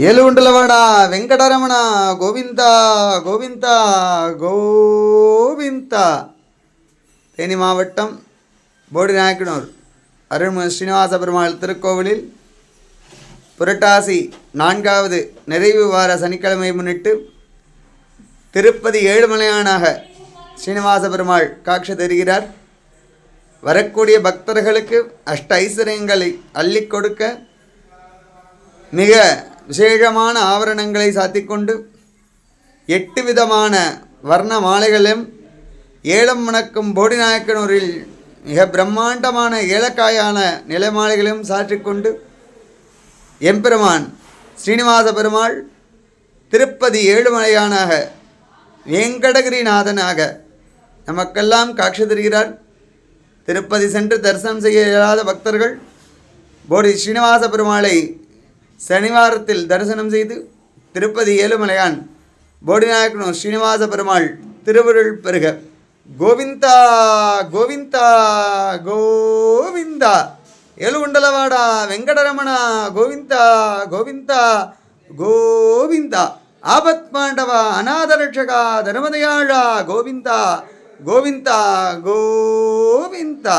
ఏలుగుంటలవాడ వెంకటరమణ గోవింద గోవింద గోవింద. தேனி மாவட்டம் போடிநாயக்கனூர் அருள்மிகு ஸ்ரீனிவாச பெருமாள் திருக்கோவிலில் புரட்டாசி 4வது நிறைவு வார சனிக்கிழமை முன்னிட்டு திருப்பதி ஏழுமலையானாக ஸ்ரீனிவாச பெருமாள் காட்சி தருகிறார். வரக்கூடிய பக்தர்களுக்கு அஷ்ட ஐஸ்வர்யங்களை அள்ளி கொடுக்க மிக விசேஷமான ஆவரணங்களை சாத்திக்கொண்டு 8 விதமான வர்ண மாலைகளும் ஏலம் மணக்கும் போடிநாயக்கனூரில் மிக பிரம்மாண்டமான ஏலக்காயான நிலமாலைகளையும் சாற்றிக்கொண்டு எம்பெருமான் ஸ்ரீனிவாச பெருமாள் திருப்பதி ஏழுமலையானாக வேங்கடகிரிநாதனாக நமக்கெல்லாம் காட்சி தருகிறார். திருப்பதி சென்று தரிசனம் செய்ய இயலாத பக்தர்கள் போடி ஸ்ரீனிவாச பெருமாளை சனிவாரத்தில் தரிசனம் செய்து திருப்பதி ஏழுமலையான் போடிநாயக்கனூர் ஸ்ரீனிவாச பெருமாள் திருவருள் பெருக. கோவிந்தா கோவிந்தா கோவிந்தா. ஏழுகுண்டலவாட வெங்கடரமண கோவிந்தா கோவிந்தா கோவிந்தா. ஆபத் பாண்டவ அநாதரட்சகா தர்மதயாழா கோவிந்தா கோவிந்தா கோவிந்தா.